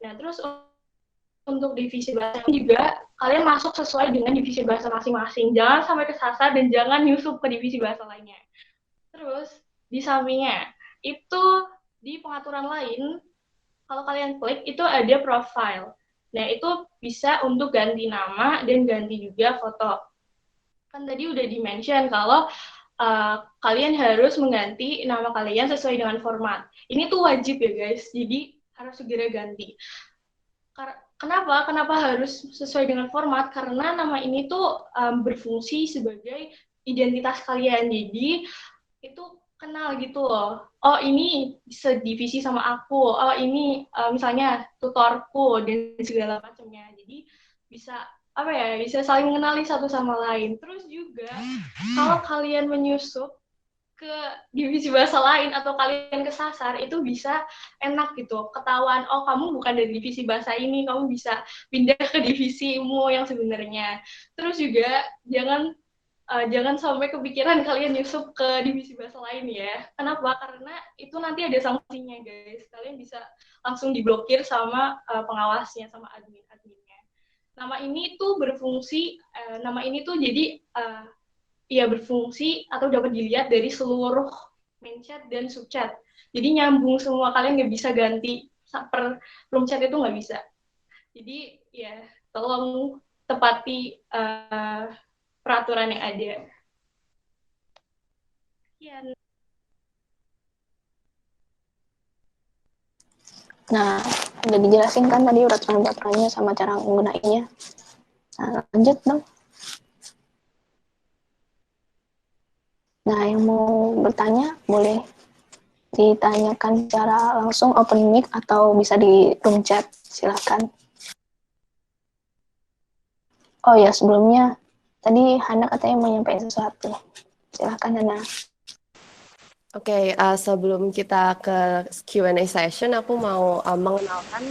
Nah, terus untuk divisi bahasa juga, kalian masuk sesuai dengan divisi bahasa masing-masing. Jangan sampai kesasar dan jangan nyusup ke divisi bahasa lainnya. Terus, di sampingnya, itu di pengaturan lain, kalau kalian klik, itu ada profile. Nah, itu bisa untuk ganti nama dan ganti juga foto. Kan tadi udah di-mention kalau kalian harus mengganti nama kalian sesuai dengan format. Ini tuh wajib ya guys, jadi harus segera ganti. Kenapa? Kenapa harus sesuai dengan format? Karena nama ini tuh berfungsi sebagai identitas kalian. Jadi itu kenal gitu loh. Oh ini sedivisi sama aku. Oh ini misalnya tutorku dan segala macamnya. Jadi bisa apa ya? Bisa saling mengenali satu sama lain. Terus juga kalau kalian menyusup ke divisi bahasa lain atau kalian kesasar itu bisa enak gitu ketahuan, oh kamu bukan dari divisi bahasa ini, kamu bisa pindah ke divisimu yang sebenarnya. Terus juga jangan sampai kepikiran kalian nyusup ke divisi bahasa lain ya. Kenapa? Karena itu nanti ada sanksinya guys, kalian bisa langsung diblokir sama pengawasnya, sama adminnya. Nama ini tuh jadi ya berfungsi atau dapat dilihat dari seluruh main chat dan subchat. Jadi nyambung semua, kalian nggak bisa ganti per room chat itu nggak bisa. Jadi ya tolong tepati peraturan yang ada. Ya.
Nah, udah dijelasin kan tadi peraturan-peraturannya sama cara menggunakannya. Nah, lanjut dong. Nah, yang mau bertanya boleh ditanyakan secara langsung open mic atau bisa di room chat, silakan. Oh ya, sebelumnya tadi Hana katanya mau nyampein sesuatu. Silakan Hana.
Oke, sebelum kita ke Q&A session, aku mau mengenalkan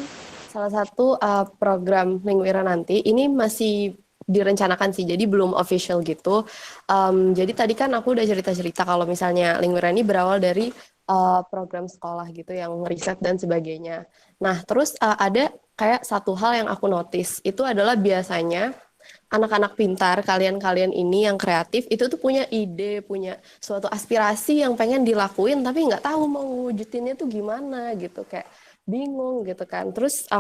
salah satu program Lingwira nanti. Ini masih direncanakan sih, jadi belum official gitu. Jadi tadi kan aku udah cerita-cerita kalau misalnya Lingwira ini berawal dari program sekolah gitu yang riset dan sebagainya. Nah, terus ada kayak satu hal yang aku notice, itu adalah biasanya anak-anak pintar, kalian-kalian ini yang kreatif, itu tuh punya ide, punya suatu aspirasi yang pengen dilakuin, tapi nggak tahu mau wujudinnya tuh gimana gitu, kayak bingung gitu kan. Terus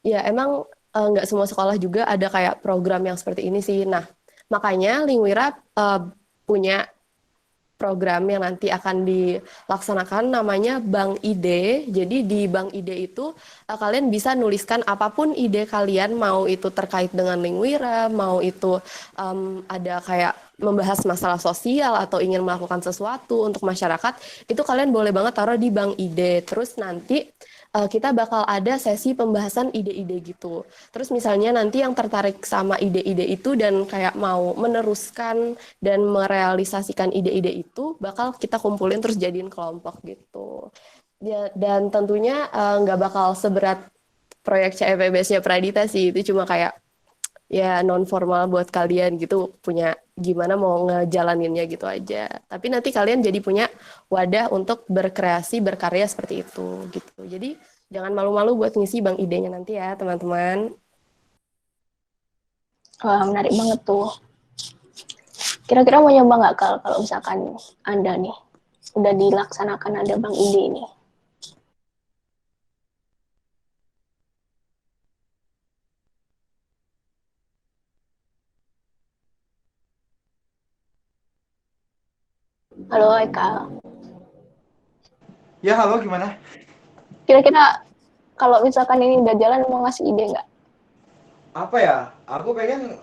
ya emang nggak semua sekolah juga ada kayak program yang seperti ini sih. Nah, makanya Lingwira punya program yang nanti akan dilaksanakan namanya Bank Ide. Jadi di Bank Ide itu kalian bisa nuliskan apapun ide kalian, mau itu terkait dengan Lingwira, mau itu ada kayak membahas masalah sosial atau ingin melakukan sesuatu untuk masyarakat, itu kalian boleh banget taruh di Bank Ide. Terus nanti kita bakal ada sesi pembahasan ide-ide gitu. Terus misalnya nanti yang tertarik sama ide-ide itu dan kayak mau meneruskan dan merealisasikan ide-ide itu bakal kita kumpulin terus jadiin kelompok gitu. Ya, dan tentunya nggak bakal seberat proyek CEPBS-nya Pradita sih, itu cuma kayak ya non formal buat kalian gitu, punya gimana mau ngejalaninnya gitu aja. Tapi nanti kalian jadi punya wadah untuk berkreasi, berkarya seperti itu gitu. Jadi jangan malu-malu buat ngisi Bank Idenya nanti ya teman-teman.
Wah, menarik banget tuh. Kira-kira mau nyoba nggak kalau misalkan Anda nih udah dilaksanakan ada Bank Ide ini? Halo Eka.
Ya, halo, gimana?
Kira-kira kalau misalkan ini udah jalan mau ngasih ide nggak?
Apa ya? Aku pengen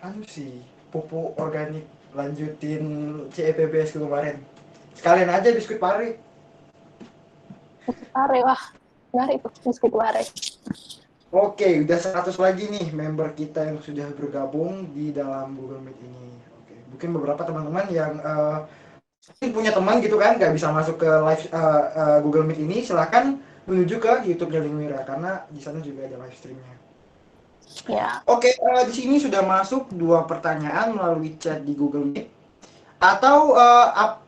anu sih, pupuk organik lanjutin CEPBS kemarin. Sekalian aja biskuit pare.
Biskuit pare, wah menarik tuh biskuit pare.
Oke, udah 100 lagi nih member kita yang sudah bergabung di dalam Google Meet ini. Oke, mungkin beberapa teman-teman yang punya teman gitu kan nggak bisa masuk ke live Google Meet ini, silakan menuju ke YouTube-nya Lingwira karena di sana juga ada live streamnya.
Ya.
Oke, di sini sudah masuk 2 pertanyaan melalui chat di Google Meet. Atau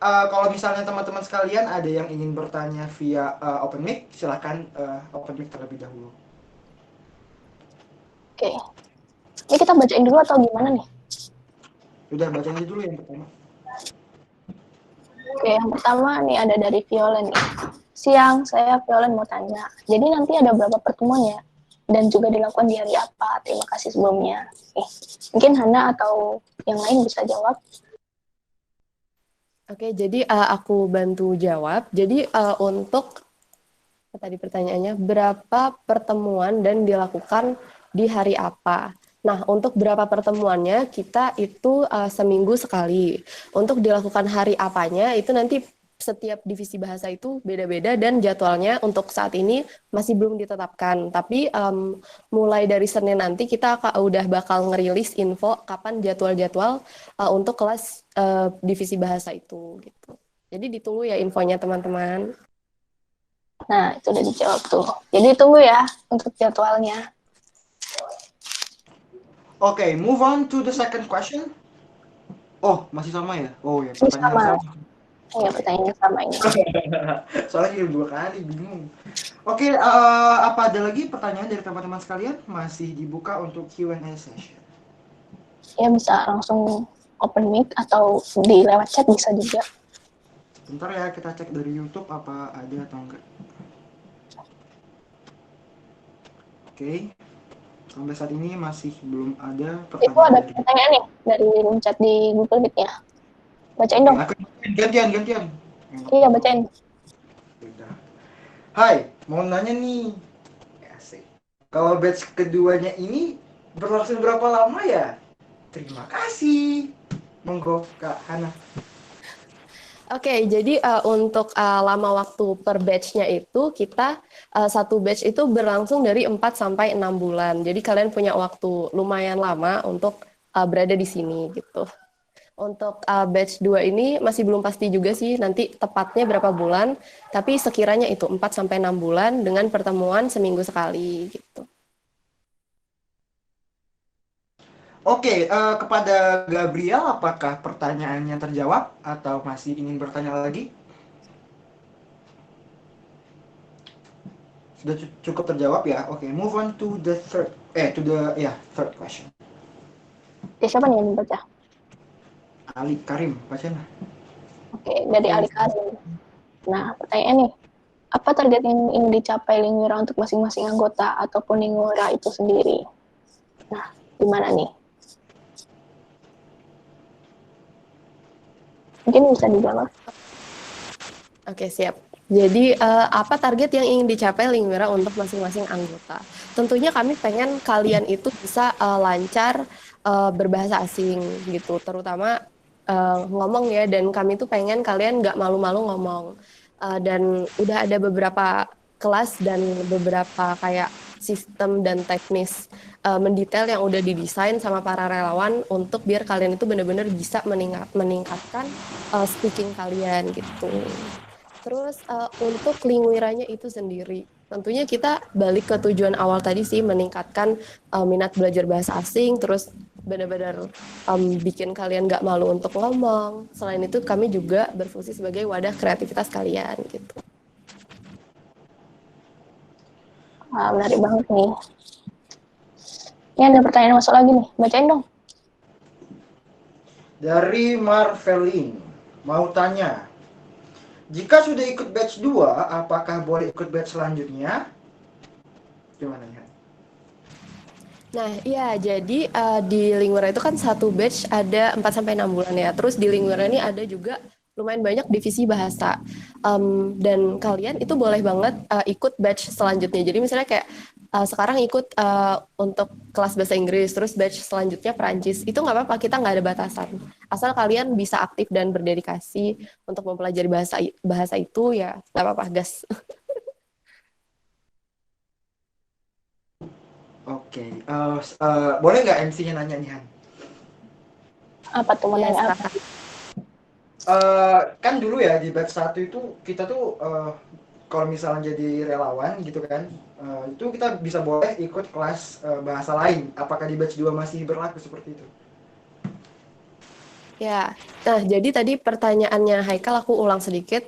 kalau misalnya teman-teman sekalian ada yang ingin bertanya via Open Mic, silakan Open Mic terlebih dahulu.
Oke. Ini kita bacain dulu atau gimana nih?
Udah bacain aja dulu yang pertama.
Oke, yang pertama nih ada dari Violen nih. Siang, saya Violen mau tanya. Jadi nanti ada berapa pertemuan ya? Dan juga dilakukan di hari apa? Terima kasih sebelumnya. Mungkin Hana atau yang lain bisa jawab.
Oke, jadi aku bantu jawab. Jadi untuk Tadi pertanyaannya, berapa pertemuan dan dilakukan di hari apa? Nah, untuk berapa pertemuannya, kita itu seminggu sekali. Untuk dilakukan hari apanya, itu nanti setiap divisi bahasa itu beda-beda dan jadwalnya untuk saat ini masih belum ditetapkan. Tapi mulai dari Senin nanti kita udah bakal ngerilis info kapan jadwal-jadwal untuk kelas divisi bahasa itu gitu. Jadi ditunggu ya infonya teman-teman.
Nah, itu udah dijawab tuh. Jadi tunggu ya untuk jadwalnya.
Oke, move on to the second question. Oh, masih sama ya? Oh ya,
Ini
pertanyaan
sama.
sama.
Iya, pertanyaannya sama ini.
Soalnya kirim 2 kali, bingung. Oke, apa ada lagi pertanyaan dari teman-teman sekalian? Masih dibuka untuk Q&A session.
Ya bisa langsung open mic atau di lewat chat bisa juga.
Bentar ya, kita cek dari YouTube apa ada atau enggak. Oke, sampai saat ini masih belum ada
Itu ada
pertanyaan.
pertanyaan nih dari room chat di Google Meet ya. Bacain dong.
Oke, gantian.
Iya, bacain.
Udah. Hai, mau nanya nih. Asik. Kalau batch keduanya ini berlangsung berapa lama ya? Terima kasih. Monggo, Kak Hana.
Oke, jadi untuk lama waktu per batch-nya itu kita satu batch itu berlangsung dari 4 sampai 6 bulan. Jadi kalian punya waktu lumayan lama untuk berada di sini gitu. Untuk batch 2 ini masih belum pasti juga sih nanti tepatnya berapa bulan, tapi sekiranya itu 4 sampai 6 bulan dengan pertemuan seminggu sekali gitu.
Oke, kepada Gabriel, apakah pertanyaannya terjawab atau masih ingin bertanya lagi? Sudah cukup terjawab ya. Oke, move on to the third question.
Ya, siapa nih yang baca?
Ali Karim, bacain lah.
Oke, dari Ali Karim. Nah, pertanyaan nih. Apa target yang ingin dicapai Lingwira untuk masing-masing anggota ataupun Lingwira itu sendiri? Nah, gimana nih? Mungkin bisa dijawab.
Oke, siap. Jadi apa target yang ingin dicapai Lingwira untuk masing-masing anggota? Tentunya kami pengen kalian itu bisa lancar berbahasa asing gitu, terutama ngomong ya. Dan kami tuh pengen kalian nggak malu-malu ngomong. Dan udah ada beberapa kelas dan beberapa kayak sistem dan teknis mendetail yang udah didesain sama para relawan untuk biar kalian itu benar-benar bisa meningkatkan speaking kalian gitu. Terus untuk Lingwiranya itu sendiri, tentunya kita balik ke tujuan awal tadi sih, meningkatkan minat belajar bahasa asing, terus benar-benar bikin kalian nggak malu untuk ngomong. Selain itu kami juga berfungsi sebagai wadah kreativitas kalian gitu.
Wah, menarik banget nih. Ini ada pertanyaan masuk lagi nih, bacain dong.
Dari Marvelin, mau tanya, jika sudah ikut batch 2, apakah boleh ikut batch selanjutnya? Gimana ya?
Nah, iya, jadi di Lingwira itu kan satu batch ada 4 sampai 6 bulan ya. Terus di Lingwira ini ada juga lumayan banyak divisi bahasa. Dan kalian itu boleh banget ikut batch selanjutnya. Jadi misalnya kayak sekarang ikut untuk kelas bahasa Inggris, terus batch selanjutnya Perancis. Itu nggak apa-apa, kita nggak ada batasan. Asal kalian bisa aktif dan berdedikasi untuk mempelajari bahasa itu, ya nggak apa-apa, gas.
Oke, boleh nggak MC-nya nanya nih Han?
Apa tuh, mau
Ya,
nanya apa?
silakan.
Kan dulu ya di batch 1 itu kita tuh kalau misalnya jadi relawan gitu kan, itu kita bisa boleh ikut kelas bahasa lain. Apakah di batch 2 masih berlaku seperti itu?
Ya, nah jadi tadi pertanyaannya Haikal aku ulang sedikit.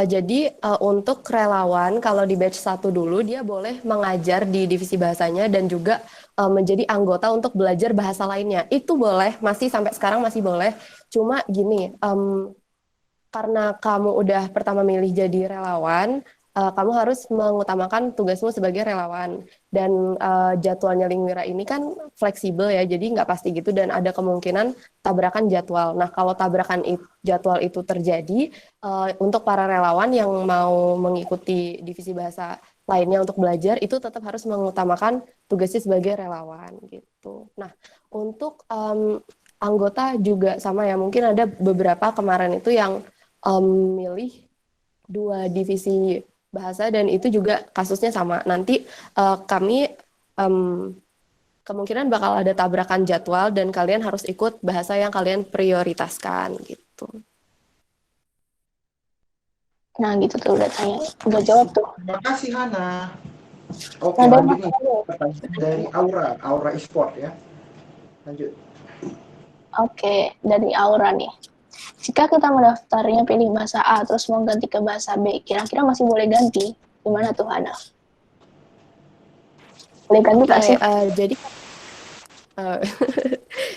Jadi untuk relawan kalau di batch 1 dulu dia boleh mengajar di divisi bahasanya dan juga menjadi anggota untuk belajar bahasa lainnya. Itu boleh, masih sampai sekarang masih boleh. Cuma gini, karena kamu udah pertama milih jadi relawan, kamu harus mengutamakan tugasmu sebagai relawan. Dan jadwalnya Lingwira ini kan fleksibel ya, jadi nggak pasti gitu dan ada kemungkinan tabrakan jadwal. Nah, kalau tabrakan jadwal itu terjadi, untuk para relawan yang mau mengikuti divisi bahasa lainnya untuk belajar, itu tetap harus mengutamakan tugasnya sebagai relawan gitu. Nah, untuk anggota juga sama ya, mungkin ada beberapa kemarin itu yang milih 2 divisi bahasa dan itu juga kasusnya sama. Nanti kami kemungkinan bakal ada tabrakan jadwal dan kalian harus ikut bahasa yang kalian prioritaskan gitu.
Nah gitu tuh udah tanya, udah jawab tuh.
Terima kasih Hana. Oke,
Ada
lanjut nih. Pertanyaan dari Aura Esport ya. Lanjut.
Oke, dari Aura nih. Jika kita mendaftarnya pilih bahasa A terus mau ganti ke bahasa B, kira-kira masih boleh ganti? Gimana tuh Hana? Boleh ganti nggak sih?
Jadi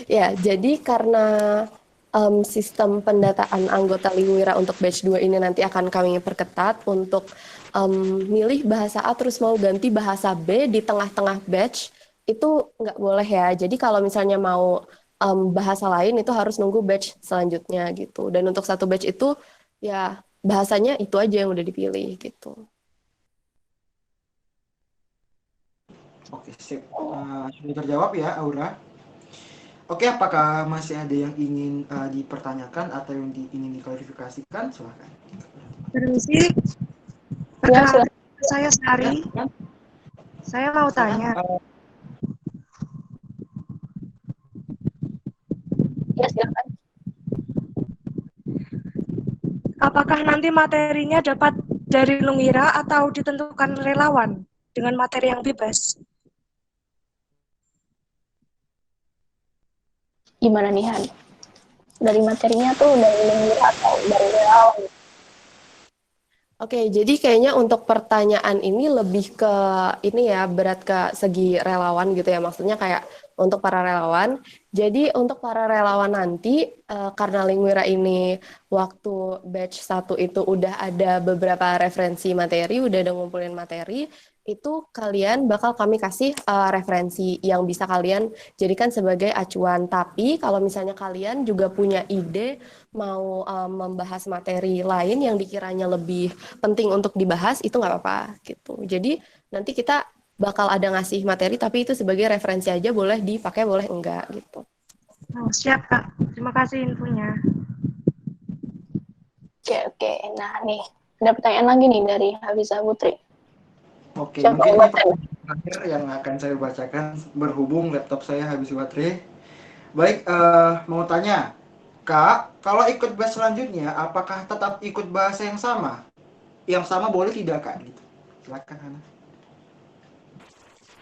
ya, jadi karena sistem pendataan anggota Lingwira untuk batch 2 ini nanti akan kami perketat untuk milih bahasa A terus mau ganti bahasa B di tengah-tengah batch, itu nggak boleh ya. Jadi kalau misalnya mau bahasa lain itu harus nunggu batch selanjutnya gitu. Dan untuk satu batch itu ya bahasanya itu aja yang udah dipilih gitu.
Oke, sip. Sudah terjawab ya, Aura. Oke, apakah masih ada yang ingin dipertanyakan atau yang ingin diklarifikasikan? Silahkan.
Permisi,
Ya,
perkenalkan saya Sari.
Ya,
Saya mau tanya,
ya silakan.
apakah nanti materinya dapat dari Lungwira atau ditentukan relawan dengan materi yang bebas?
Gimana nih Han? Dari materinya tuh dari Lingwira atau dari relawan?
Oke, jadi kayaknya untuk pertanyaan ini lebih ke ini ya, berat ke segi relawan gitu ya. Maksudnya kayak untuk para relawan. Jadi untuk para relawan nanti, karena Lingwira ini waktu batch 1 itu udah ada beberapa referensi materi, udah ada ngumpulin materi, itu kalian bakal kami kasih referensi yang bisa kalian jadikan sebagai acuan. Tapi kalau misalnya kalian juga punya ide mau membahas materi lain yang dikiranya lebih penting untuk dibahas, itu nggak apa-apa gitu. Jadi nanti kita bakal ada ngasih materi tapi itu sebagai referensi aja, boleh dipakai boleh enggak gitu.
Oh, siap Kak, terima kasih infonya.
Oke. Nah nih, ada pertanyaan lagi nih dari Hafiza Putri.
Oke,
Siapa
mungkin
yang
ini
baca?
pertanyaan terakhir yang akan saya bacakan berhubung laptop saya habis baterai. Baik, mau tanya, Kak, kalau ikut batch selanjutnya, apakah tetap ikut bahasa yang sama? Yang sama boleh tidak, Kak? Gitu. Silakan, Hana.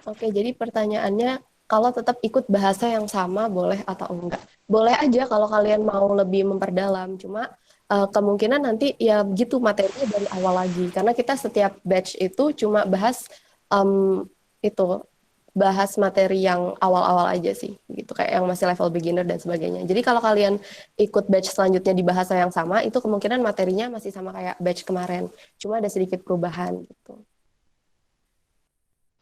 Oke, jadi pertanyaannya kalau tetap ikut bahasa yang sama boleh atau enggak? Boleh aja kalau kalian mau lebih memperdalam, cuma kemungkinan nanti ya gitu materinya dari awal lagi. Karena kita setiap batch itu cuma bahas itu bahas materi yang awal-awal aja sih, gitu kayak yang masih level beginner dan sebagainya. Jadi kalau kalian ikut batch selanjutnya di bahasa yang sama, itu kemungkinan materinya masih sama kayak batch kemarin, cuma ada sedikit perubahan gitu.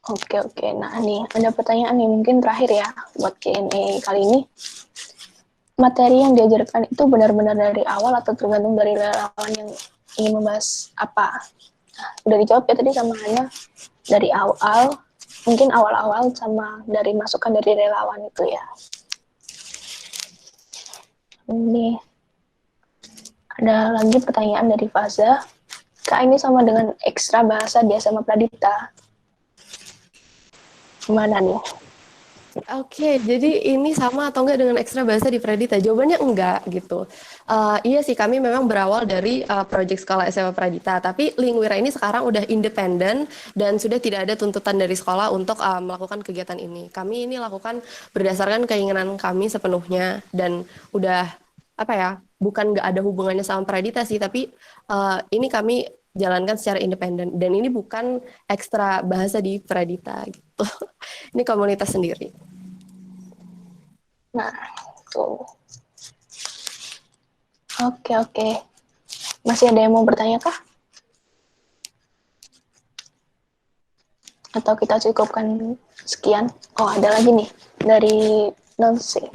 Oke. Nah nih, ada pertanyaan nih mungkin terakhir ya buat Q&A kali ini. Materi yang diajarkan itu benar-benar dari awal atau tergantung dari relawan yang ingin membahas apa? Nah, udah dijawab ya tadi sama Hana, dari awal, mungkin awal-awal sama dari masukan dari relawan itu ya. Ini ada lagi pertanyaan dari Faza. Kak, ini sama dengan ekstra bahasa di SMA Pradita. Gimana nih?
Oke, jadi ini sama atau enggak dengan ekstra bahasa di Pradita? Jawabannya enggak gitu. Iya sih, kami memang berawal dari proyek sekolah SMA Pradita, tapi Lingwira ini sekarang udah independen dan sudah tidak ada tuntutan dari sekolah untuk melakukan kegiatan ini. Kami ini lakukan berdasarkan keinginan kami sepenuhnya dan udah apa ya, bukan nggak ada hubungannya sama Pradita sih, tapi ini kami jalankan secara independen dan ini bukan ekstra bahasa di Pradita gitu. Ini komunitas sendiri.
Nah, tuh. Oke. Masih ada yang mau bertanya kah? Atau kita cukupkan sekian? Oh, ada lagi nih dari Nancy.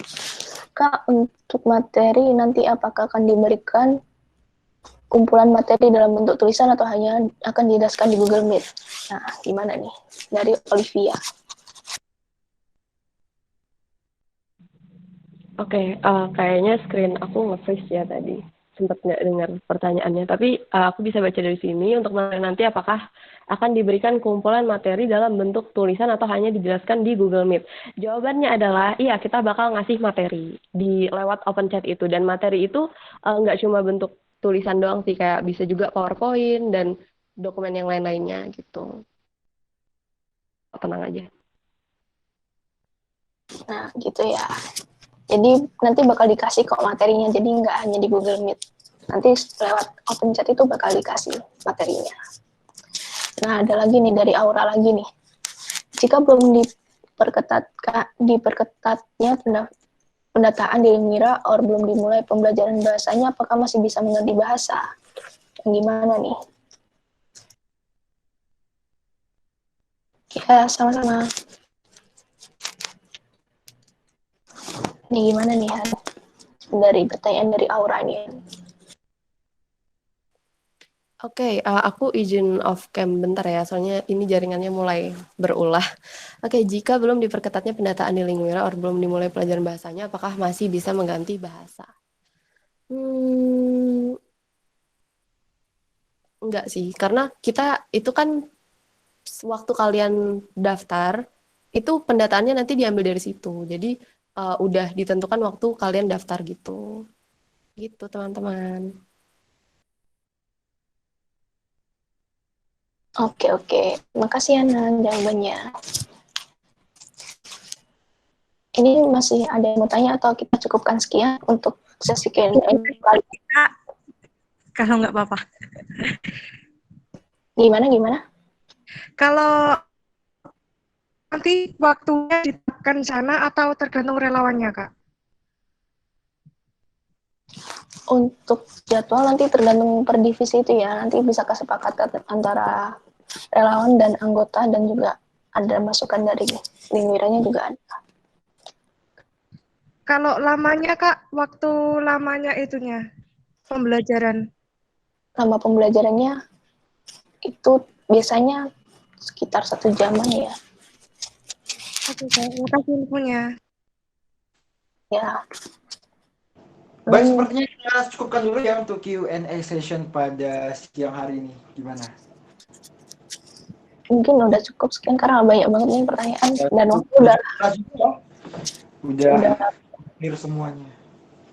Kak, untuk materi nanti apakah akan diberikan kumpulan materi dalam bentuk tulisan atau hanya akan didaskan di Google Meet? Nah, gimana nih? Dari Olivia.
Oke, kayaknya screen aku nge-freeze ya tadi. Sempat nggak dengar pertanyaannya. Tapi aku bisa baca dari sini untuk nanti apakah akan diberikan kumpulan materi dalam bentuk tulisan atau hanya dijelaskan di Google Meet. Jawabannya adalah, iya kita bakal ngasih materi di lewat open chat itu. Dan materi itu nggak cuma bentuk tulisan doang sih, kayak bisa juga PowerPoint dan dokumen yang lain-lainnya gitu. Tenang aja.
Nah, gitu ya. Jadi nanti bakal dikasih kok materinya, jadi nggak hanya di Google Meet. Nanti lewat open chat itu bakal dikasih materinya. Nah, ada lagi nih dari Aura lagi nih. Jika belum diperketatnya pendataan di Lingwira or belum dimulai pembelajaran bahasanya, apakah masih bisa mengerti bahasa? Yang gimana nih? Ya, sama-sama. Ini gimana nih, Han? Dari pertanyaan dari Aura nih.
Oke, aku izin off cam bentar ya, soalnya ini jaringannya mulai berulah. Oke, jika belum diperketatnya pendataan di Lingwira or belum dimulai pelajaran bahasanya, apakah masih bisa mengganti bahasa? Enggak sih, karena kita itu kan waktu kalian daftar, itu pendataannya nanti diambil dari situ. Jadi udah ditentukan waktu kalian daftar gitu. Gitu, teman-teman.
Oke. Makasih, Ana, jawabannya. Ini masih ada yang mau tanya atau kita cukupkan sekian untuk sesi Q&A kali ini?
Kalau nggak apa-apa.
Gimana?
Kalau nanti waktunya ditetapkan sana atau tergantung relawannya, Kak?
Untuk jadwal nanti tergantung per divisi itu ya. Nanti bisa kesepakatan antara relawan dan anggota dan juga ada masukan dari Lingwiranya juga ada.
Kalau lamanya, Kak, waktu lamanya itunya, pembelajaran.
Lama pembelajarannya itu biasanya sekitar 1 jaman ya.
Oke, Kak. Terima kasih infonya.
Ya.
Baik, sepertinya kita cukupkan dulu ya untuk Q&A session pada siang hari ini. Gimana?
Mungkin udah cukup sekian karena banyak banget nih pertanyaan dan waktu
udah clear semuanya.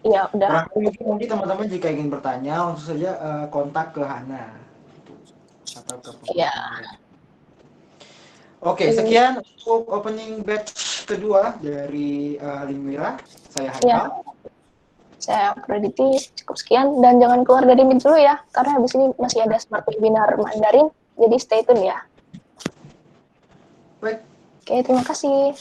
Iya, udah.
Mungkin nanti teman-teman jika ingin bertanya langsung saja kontak ke Hana atau ke
Iya.
Oke, sekian untuk opening batch kedua dari Lingwira. Saya Haikal.
Ya. Saya Praditi, cukup sekian dan jangan keluar dari Meet dulu ya karena habis ini masih ada smart webinar Mandarin, jadi stay tune ya.
Baik.
Oke, terima kasih.